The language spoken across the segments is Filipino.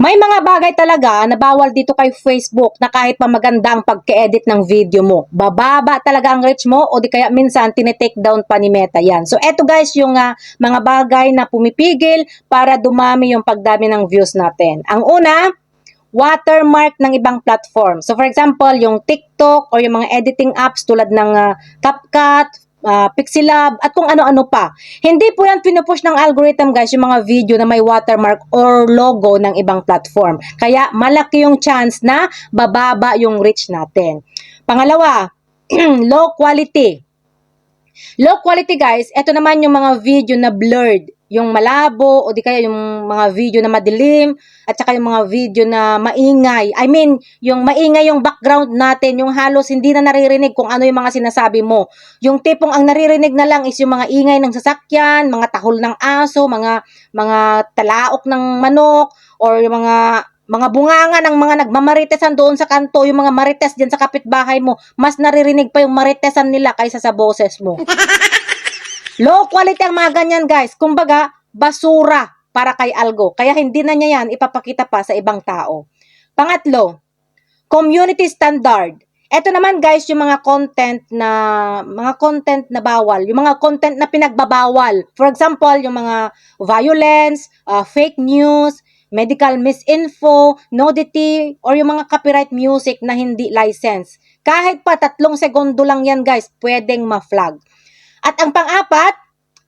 May mga bagay talaga na bawal dito kay Facebook na kahit pa maganda ang pagke-edit ng video mo, bababa talaga ang reach mo o di kaya minsan tinetake down pa ni Meta yan. So eto guys yung mga bagay na pumipigil para dumami yung pagdami ng views natin. Ang una, watermark ng ibang platform. So for example, yung TikTok or yung mga editing apps tulad ng CapCut, Pixelab, at kung ano-ano pa. Hindi po yan pinupush ng algorithm guys, yung mga video na may watermark or logo ng ibang platform. Kaya malaki yung chance na bababa yung reach natin. Pangalawa, low quality. Low quality guys, ito naman yung mga video na blurred, yung malabo o di kaya yung mga video na madilim at saka yung mga video na maingay. I mean, yung maingay yung background natin, yung halos hindi na naririnig kung ano yung mga sinasabi mo. Yung tipong ang naririnig na lang is yung mga ingay ng sasakyan, mga tahol ng aso, mga talaok ng manok or yung mga bunganga ng mga nagmamaritesan doon sa kanto, yung mga marites diyan sa kapitbahay mo, mas naririnig pa yung maritesan nila kaysa sa boses mo. Low quality ang mga ganyan guys. Kumbaga, basura para kay algo. Kaya hindi na niya yan ipapakita pa sa ibang tao. Pangatlo, community standard. Ito naman guys, yung mga content na bawal, yung mga content na pinagbabawal. For example, yung mga violence, fake news, medical misinfo, nudity, or yung mga copyright music na hindi license. Kahit pa 3 segundo lang yan guys, pwedeng ma-flag. At ang pang-apat,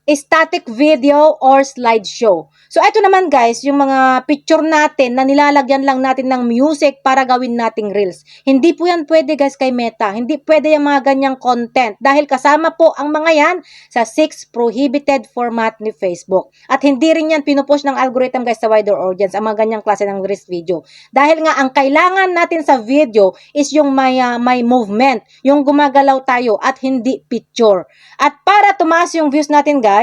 static video or slideshow. So, ito naman guys, yung mga picture natin na nilalagyan lang natin ng music para gawin nating reels. Hindi po yan pwede guys kay Meta. Hindi pwede yung mga ganyang content dahil kasama po ang mga yan sa 6 prohibited format ni Facebook. At hindi rin yan pinupush ng algorithm guys sa wider audience, ang mga ganyang klase ng reels video. Dahil nga, ang kailangan natin sa video is yung may movement, yung gumagalaw tayo at hindi picture. At para tumaas yung views natin guys,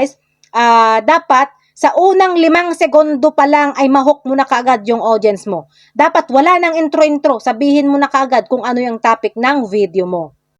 dapat sa unang 5 segundo pa lang ay mahook mo na kaagad yung audience mo. Dapat wala nang intro-intro, sabihin mo na kaagad kung ano yung topic ng video mo.